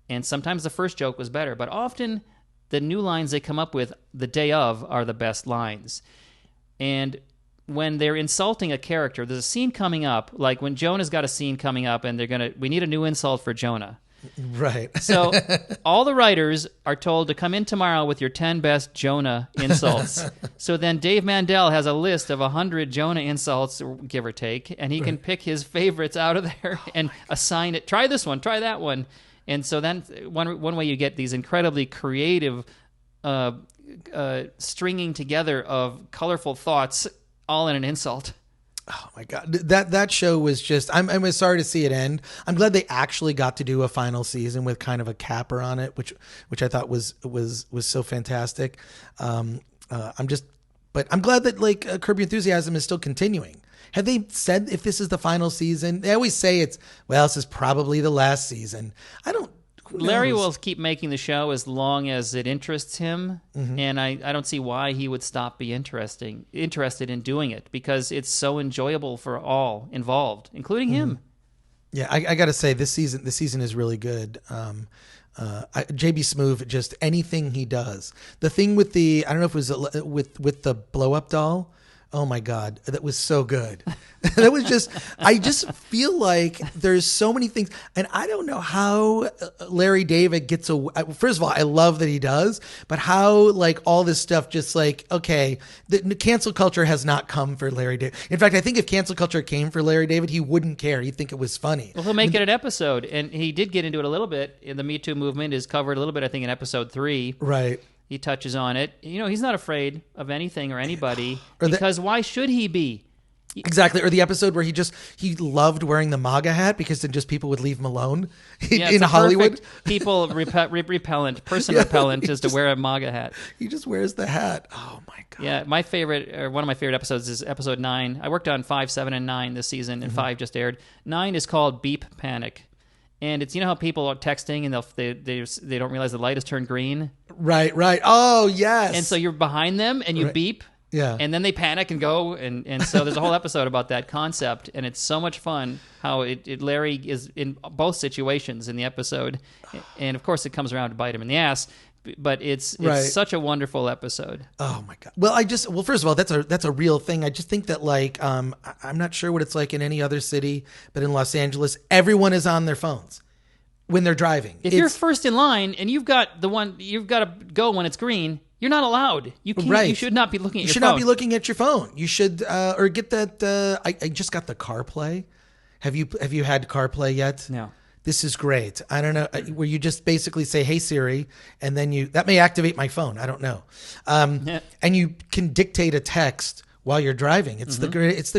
And sometimes the first joke was better, but often the new lines they come up with the day of are the best lines. And when they're insulting a character, there's a scene coming up, like when Jonah's got a scene coming up, and we need a new insult for Jonah. Right. So all the writers are told to come in tomorrow with your 10 best Jonah insults. So then Dave Mandel has a list of 100 Jonah insults, give or take, and he can pick his favorites out of there and assign it. Try this one, try that one. And so then one way you get these incredibly creative stringing together of colorful thoughts all in an insult. Oh my God, that show was just. I'm sorry to see it end. I'm glad they actually got to do a final season with kind of a capper on it, which I thought was so fantastic. But I'm glad that Curb Your Enthusiasm is still continuing. Have they said if this is the final season? They always say this is probably the last season. Larry knows? will keep making the show as long as it interests him, and I don't see why he would stop being interested in doing it, because it's so enjoyable for all involved, including him. Yeah, I got to say this season is really good. JB Smoove, just anything he does. The thing with I don't know if it was with the blow up doll. Oh my God, that was so good. That was I just feel like there's so many things, and I don't know how Larry David gets away. First of all, I love that he does, but how like all this stuff just like, okay, the cancel culture has not come for Larry David. In fact, I think if cancel culture came for Larry David, he wouldn't care. He'd think it was funny. Well, he'll make it an episode, and he did get into it a little bit. In the Me Too movement is covered a little bit, I think, in episode 3. Right. He touches on it. He's not afraid of anything or anybody, because why should he be? Exactly. Or the episode where he loved wearing the MAGA hat because then just people would leave him alone in Hollywood. People repellent is to wear a MAGA hat. He just wears the hat. Oh my God. Yeah. My favorite, or one of my favorite episodes is episode 9. I worked on 5, 7, and 9 this season, and 5 just aired. 9 is called Beep Panic. And it's, how people are texting and they don't realize the light has turned green. Right. Oh, yes. And so you're behind them and you beep. Yeah. And then they panic and go. And so there's a whole episode about that concept. And it's so much fun how Larry is in both situations in the episode. And of course it comes around to bite him in the ass. But it's such a wonderful episode. Oh my God. Well, first of all, that's a real thing. I just think that I'm not sure what it's like in any other city, but in Los Angeles, everyone is on their phones when they're driving. If you're first in line and you've got to go when it's green, you're not allowed. You can't. Right. You should not be looking at your phone. You should not be looking at your phone. You should or get that. I just got the CarPlay. Have you had CarPlay yet? No. This is great. I don't know, where you just basically say, "Hey Siri," and then that may activate my phone. I don't know. And you can dictate a text while you're driving. It's the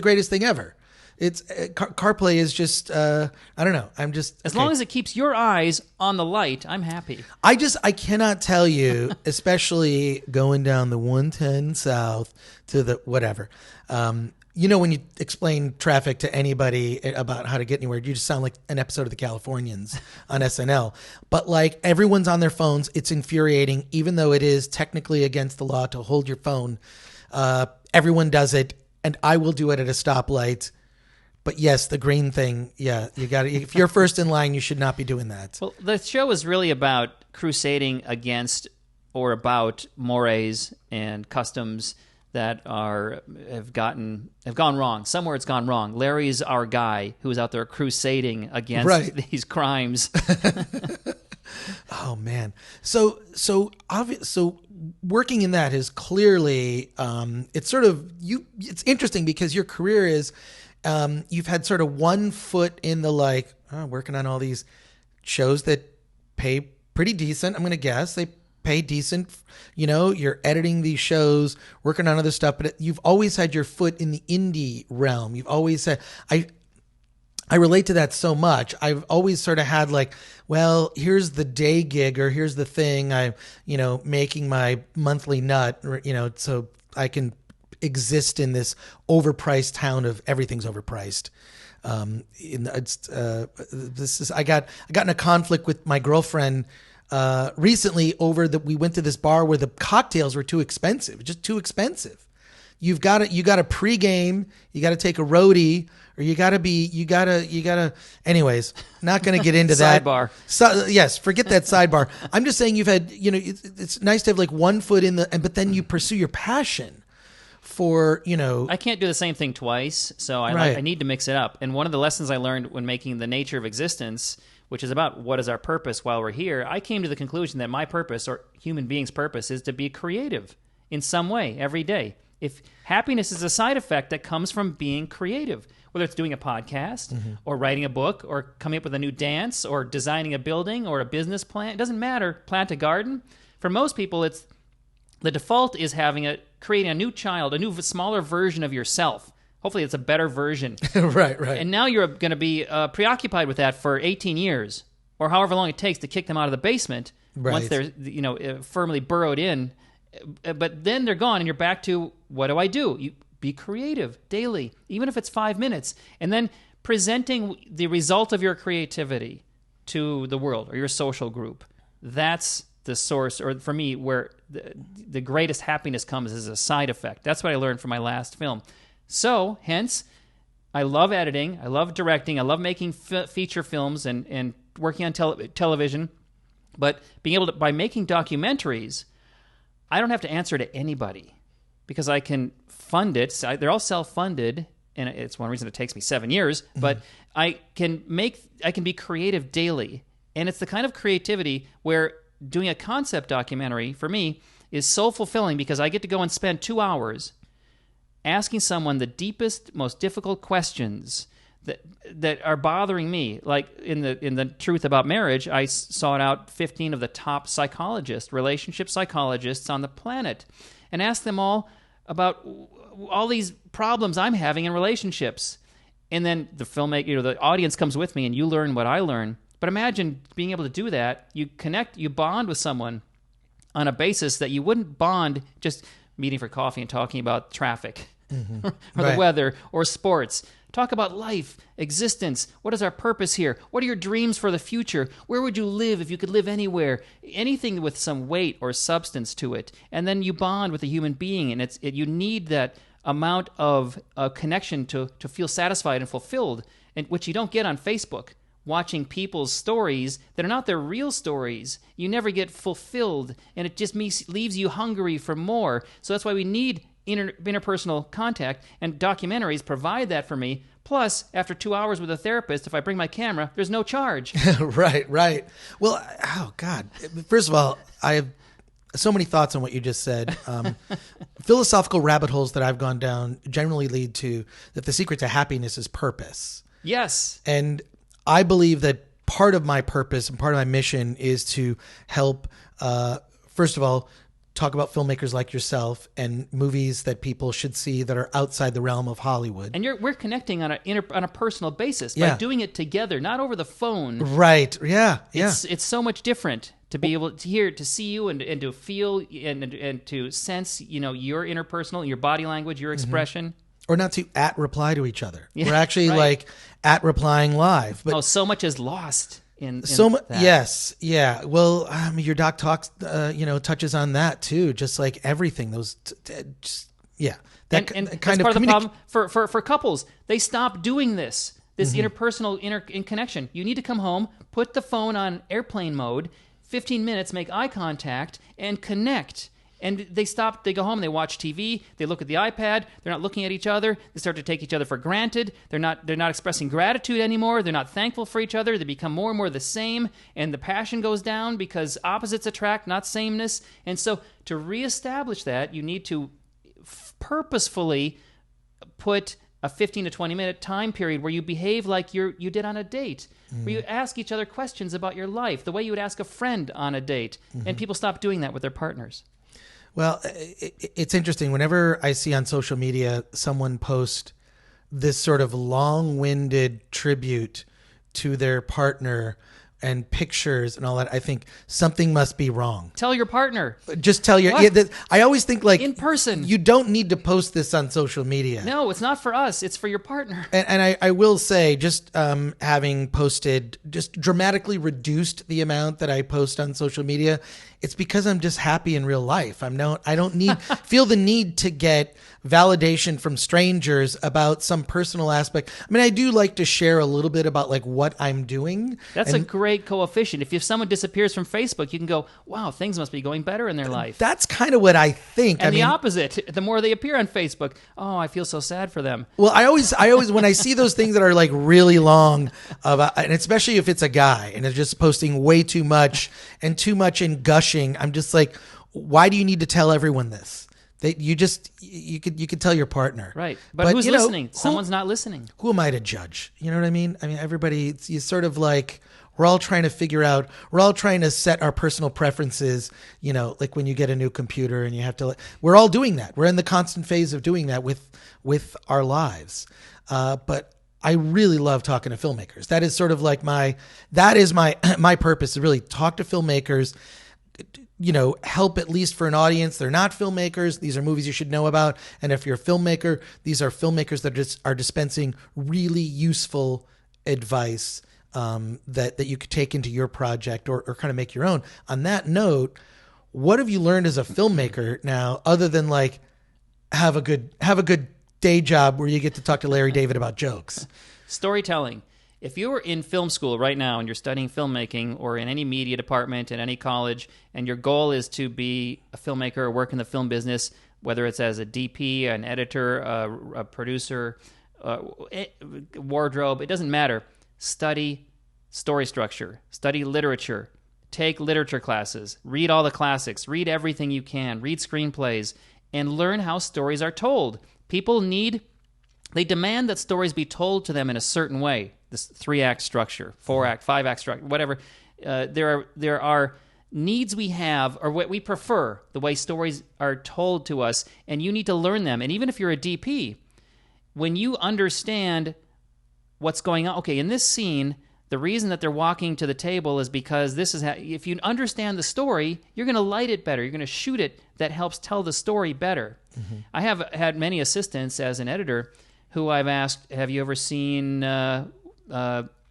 greatest thing ever. It's CarPlay is just I don't know. I'm just as long as it keeps your eyes on the light, I'm happy. I cannot tell you, especially going down the 110 south to the whatever. When you explain traffic to anybody about how to get anywhere, you just sound like an episode of The Californians on SNL. But like everyone's on their phones, it's infuriating, even though it is technically against the law to hold your phone. Everyone does it, and I will do it at a stoplight. But yes, the green thing, yeah, you got to. If you're first in line, you should not be doing that. Well, the show is really about crusading against or about mores and customs that have gone wrong. Somewhere it's gone wrong. Larry's our guy who's out there crusading against these crimes. Oh man. So working in that is clearly it's sort of it's interesting because your career is you've had sort of one foot in the working on all these shows that pay pretty decent. I'm going to guess they pay decent, you're editing these shows, working on other stuff, but you've always had your foot in the indie realm. You've always said, I relate to that so much. I've always sort of had here's the day gig, or here's the thing I'm, making my monthly nut, so I can exist in this overpriced town of everything's overpriced. I got in a conflict with my girlfriend recently over that. We went to this bar where the cocktails were too expensive, just too expensive. You got to pregame, you got to take a roadie, or you got to, anyways, not going to get into that. Sidebar. So, yes, forget that sidebar. I'm just saying you've had, it's nice to have one foot in but then you pursue your passion for, I can't do the same thing twice, so I need to mix it up. And one of the lessons I learned when making The Nature of Existence, which is about what is our purpose while we're here, I came to the conclusion that my purpose, or human beings' purpose, is to be creative in some way every day. If happiness is a side effect that comes from being creative, whether it's doing a podcast or writing a book or coming up with a new dance or designing a building or a business plan, it doesn't matter, plant a garden. For most people, the default is creating a new child, a new smaller version of yourself. Hopefully it's a better version. Right. And now you're going to be preoccupied with that for 18 years or however long it takes to kick them out of the basement once they're firmly burrowed in. But then they're gone and you're back to, what do I do? You be creative daily, even if it's 5 minutes. And then presenting the result of your creativity to the world or your social group. That's the source, or for me, where the greatest happiness comes as a side effect. That's what I learned from my last film. So, hence, I love editing, I love directing, I love making feature films and working on television. But being able to, by making documentaries, I don't have to answer to anybody because I can fund it. So they're all self-funded, and it's one reason it takes me 7 years. But I can be creative daily, and it's the kind of creativity where doing a concept documentary for me is so fulfilling because I get to go and spend 2 hours asking someone the deepest, most difficult questions that are bothering me. Like in the Truth About Marriage, I sought out 15 of the top relationship psychologists on the planet, and asked them all about all these problems I'm having in relationships. And then the filmmaker, the audience comes with me, and you learn what I learn. But imagine being able to do that. You connect, you bond with someone on a basis that you wouldn't bond just meeting for coffee and talking about traffic or the weather or sports. Talk about life, existence. What is our purpose here? What are your dreams for the future? Where would you live if you could live anywhere? Anything with some weight or substance to it. And then you bond with a human being, and you need that amount of connection to feel satisfied and fulfilled, and which you don't get on Facebook. Watching people's stories that are not their real stories, you never get fulfilled, and it just leaves you hungry for more. So that's why we need interpersonal contact, and documentaries provide that for me. Plus, after 2 hours with a therapist, if I bring my camera, there's no charge. Right. Well, oh God. First of all, I have so many thoughts on what you just said. Philosophical rabbit holes that I've gone down generally lead to that the secret to happiness is purpose. Yes. And I believe that part of my purpose and part of my mission is to help, first of all, talk about filmmakers like yourself and movies that people should see that are outside the realm of Hollywood. And we're connecting on a personal basis by doing it together, not over the phone. Right. Yeah. It's so much different to be able to see you and to feel and to sense, your interpersonal, your body language, your expression. Or not to reply to each other. Yeah, we're actually like replying live. But so much is lost in that. Yes, yeah. Well, your doc talks, touches on that too. Just like everything, those, That and kind of part of the problem for couples. They stop doing this interpersonal connection. You need to come home, put the phone on airplane mode, 15 minutes, make eye contact, and connect. And they go home, they watch TV, they look at the iPad, they're not looking at each other, they start to take each other for granted, they're not expressing gratitude anymore, they're not thankful for each other, they become more and more the same, and the passion goes down because opposites attract, not sameness. And so to reestablish that, you need to purposefully put a 15 to 20 minute time period where you behave like you did on a date, where you ask each other questions about your life, the way you would ask a friend on a date. And people stop doing that with their partners. Well, it's interesting. Whenever I see on social media someone post this sort of long-winded tribute to their partner and pictures and all that, I think something must be wrong. Tell your partner. Just tell your... I always think like... In person. You don't need to post this on social media. No, it's not for us. It's for your partner. And I will say, just having posted, just dramatically reduced the amount that I post on social media, it's because I'm just happy in real life. I don't feel the need to get validation from strangers about some personal aspect. I mean, I do like to share a little bit about like what I'm doing. That's a great coefficient. If someone disappears from Facebook, you can go, wow, things must be going better in their life. That's kind of what I think. And the opposite, the more they appear on Facebook, oh, I feel so sad for them. Well, I always when I see those things that are like really long, and especially if it's a guy and it's just posting way too much and too much in gushing, I'm just like, why do you need to tell everyone this? You could tell your partner. Right. But who's listening? Someone's not listening. Who am I to judge? You know what I mean? I mean, everybody, you sort of like, we're all trying to set our personal preferences, like when you get a new computer and you have to, we're all doing that. We're in the constant phase of doing that with our lives. But I really love talking to filmmakers. That is sort of like my purpose, to really talk to filmmakers, help at least for an audience. They're not filmmakers. These are movies you should know about. And if you're a filmmaker, these are filmmakers that just are dispensing really useful advice that you could take into your project or kind of make your own. On that note, what have you learned as a filmmaker now, other than like have a good day job where you get to talk to Larry David about jokes? Storytelling. If you were in film school right now and you're studying filmmaking, or in any media department in any college, and your goal is to be a filmmaker or work in the film business, whether it's as a DP, an editor, a producer, wardrobe, it doesn't matter. Study story structure, study literature, take literature classes, read all the classics, read everything you can, read screenplays, and learn how stories are told. They demand that stories be told to them in a certain way. This 3-act structure, 4-act, 5-act structure, whatever. There are needs we have, or what we prefer, the way stories are told to us, and you need to learn them. And even if you're a DP, when you understand what's going on, okay, in this scene, the reason that they're walking to the table is because this is how, if you understand the story, you're going to light it better. You're going to shoot it. That helps tell the story better. Mm-hmm. I have had many assistants as an editor who I've asked, have you ever seen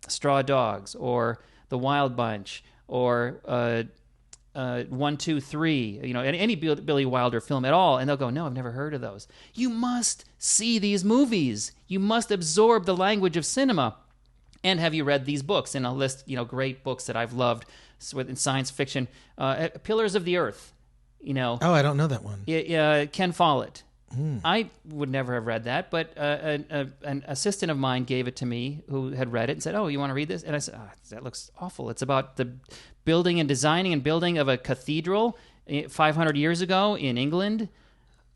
Straw Dogs or The Wild Bunch or 1, 2, 3, any Billy Wilder film at all? And they'll go, no, I've never heard of those. You must see these movies. You must absorb the language of cinema. And have you read these books? And I'll list, great books that I've loved in science fiction. Pillars of the Earth, Oh, I don't know that one. Ken Follett. I would never have read that, but an assistant of mine gave it to me who had read it and said, oh, you want to read this? And I said, that looks awful. It's about the building and designing and building of a cathedral 500 years ago in England.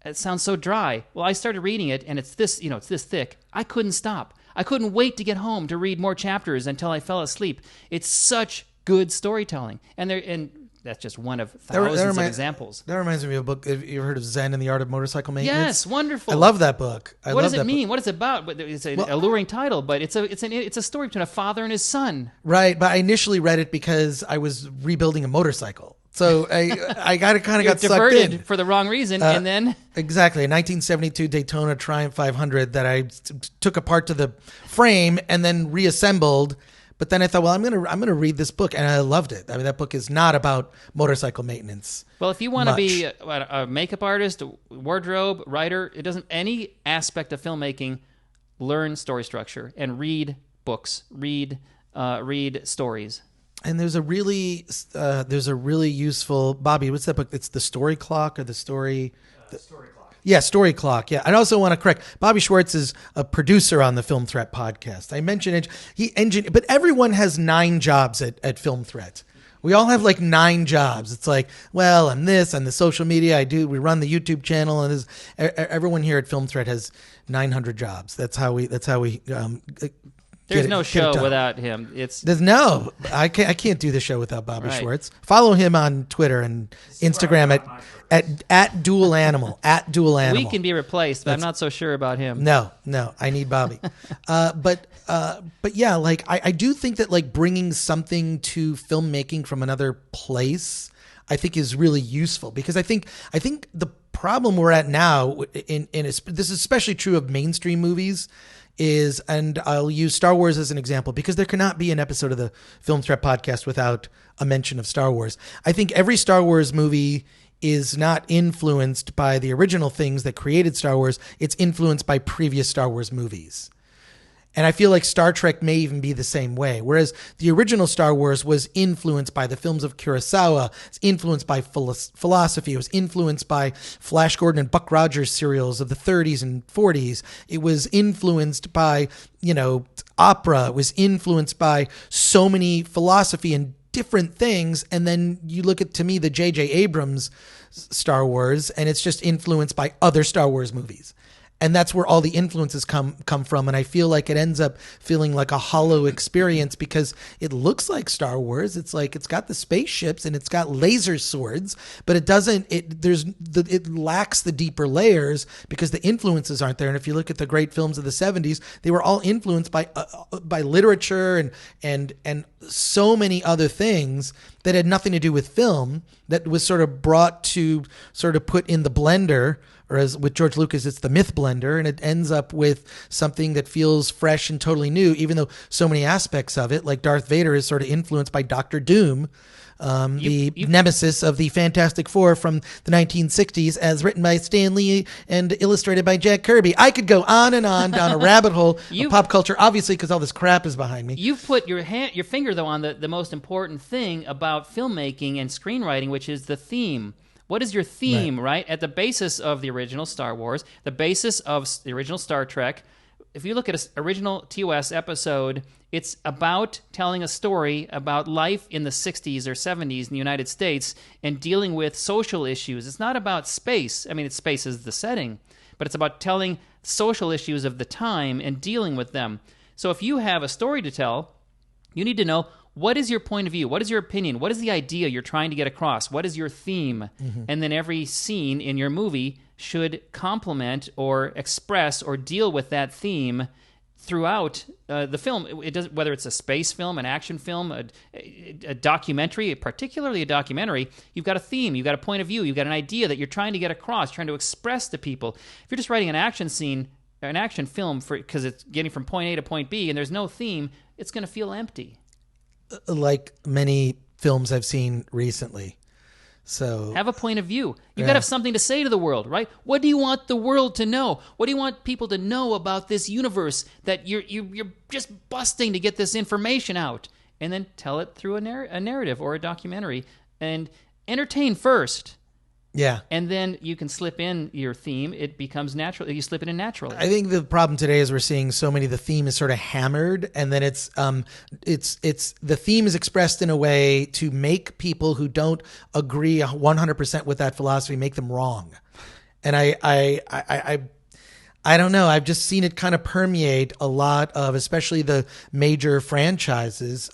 It sounds so dry. Well, I started reading it, and it's this thick. I couldn't stop. I couldn't wait to get home to read more chapters until I fell asleep. It's such good storytelling. And that's just one of thousands of examples. That reminds me of a book. Have you ever heard of Zen and the Art of Motorcycle Maintenance? Yes, wonderful. I love that book. What does it mean? What is it about? It's an alluring title, but it's a story between a father and his son. Right, but I initially read it because I was rebuilding a motorcycle. So I got sucked diverted for the wrong reason, and then exactly a 1972 Daytona Triumph 500 that I took apart to the frame and then reassembled. But then I thought, well, I'm gonna read this book, and I loved it. I mean, that book is not about motorcycle maintenance. Well, if you want to be a makeup artist, a wardrobe writer, any aspect of filmmaking, learn story structure and read books, read stories. And there's a really useful, Bobby, what's that book? It's The Story Clock or the Story... Story Clock. Yeah, Story Clock. Yeah. I also want to correct, Bobby Schwartz is a producer on the Film Threat podcast. I mentioned it. But everyone has 9 jobs at Film Threat. We all have like 9 jobs. It's like, well, I'm this, I'm the social media. We run the YouTube channel, and everyone here at Film Threat has 900 jobs. That's how we There's no show without him. I can't do the show without Bobby Schwartz. Follow him on Twitter and Instagram at Dual Animal. At Dual Animal. We can be replaced, but I'm not so sure about him. No, I need Bobby. But yeah, like I do think that like bringing something to filmmaking from another place, I think is really useful, because I think the problem we're at now this is especially true of mainstream movies. And I'll use Star Wars as an example, because there cannot be an episode of the Film Threat podcast without a mention of Star Wars. I think every Star Wars movie is not influenced by the original things that created Star Wars. It's influenced by previous Star Wars movies. And I feel like Star Trek may even be the same way. Whereas the original Star Wars was influenced by the films of Kurosawa. It's influenced by philosophy. It was influenced by Flash Gordon and Buck Rogers serials of the 30s and 40s. It was influenced by, opera. It was influenced by so many philosophy and different things. And then you look at, to me, the J.J. Abrams Star Wars, and it's just influenced by other Star Wars movies. And that's where all the influences come from. And I feel like it ends up feeling like a hollow experience, because it looks like Star Wars. It's like, it's got the spaceships and it's got laser swords, but it doesn't, it lacks the deeper layers because the influences aren't there. And if you look at the great films of the 70s, they were all influenced by literature and so many other things that had nothing to do with film, that was sort of brought to sort of put in the blender or as with George Lucas, it's the myth blender, and it ends up with something that feels fresh and totally new, even though so many aspects of it, like Darth Vader, is sort of influenced by Doctor Doom, the nemesis of the Fantastic Four from the 1960s, as written by Stan Lee and illustrated by Jack Kirby. I could go on and on down a rabbit hole of pop culture, obviously, because all this crap is behind me. You've put your finger, though, on the most important thing about filmmaking and screenwriting, which is the theme. What is your theme, right? At the basis of the original Star Wars, the basis of the original Star Trek, if you look at an original TOS episode, it's about telling a story about life in the 60s or 70s in the United States and dealing with social issues. It's not about space. I mean, space is the setting, but it's about telling social issues of the time and dealing with them. So if you have a story to tell, you need to know, what is your point of view? What is your opinion? What is the idea you're trying to get across? What is your theme? Mm-hmm. And then every scene in your movie should complement or express or deal with that theme throughout the film. It does, whether it's a space film, an action film, a documentary, particularly a documentary, you've got a theme, you've got a point of view, you've got an idea that you're trying to get across, trying to express to people. If you're just writing an action scene, an action film because it's getting from point A to point B and there's no theme, it's going to feel empty. Like many films I've seen recently. So have a point of view. You've got to have something to say to the world, right? What do you want the world to know? What do you want people to know about this universe that you're just busting to get this information out? And then tell it through a narrative or a documentary and entertain first. Yeah. And then you can slip in your theme. It becomes natural. You slip it in naturally. I think the problem today is we're seeing so many, the theme is sort of hammered, and then it's the theme is expressed in a way to make people who don't agree 100% with that philosophy, make them wrong. And I don't know. I've just seen it kind of permeate a lot of, especially the major franchises,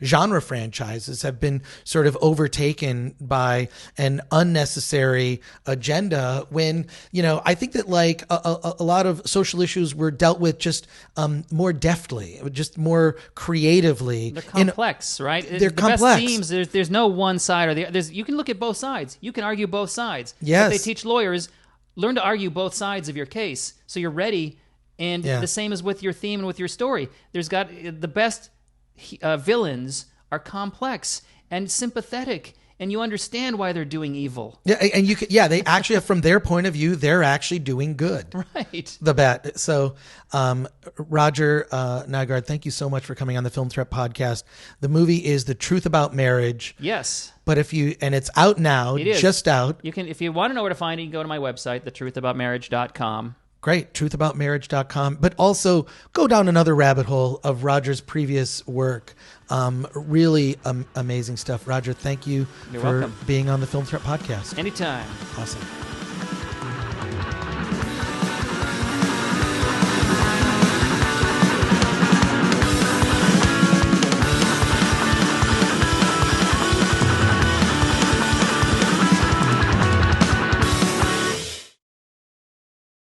genre franchises have been sort of overtaken by an unnecessary agenda when, I think that like a lot of social issues were dealt with just more deftly, just more creatively. They're complex, right? They're complex. Best themes, there's no one side or the other. You can look at both sides. You can argue both sides. Yes. If they teach lawyers, learn to argue both sides of your case so you're ready. And the same is with your theme and with your story. The best villains are complex and sympathetic, and you understand why they're doing evil. Yeah, and they actually, from their point of view, they're actually doing good. Right. The bad. So, Roger Nygard, thank you so much for coming on the Film Threat podcast. The movie is The Truth About Marriage. Yes. But and it's out now, just out. You can, if you want to know where to find it, you can go to my website, thetruthaboutmarriage.com. Great, truthaboutmarriage.com. But also go down another rabbit hole of Roger's previous work. Really amazing stuff. Roger, thank you You're for welcome. being on the Film Threat podcast. Anytime. Awesome.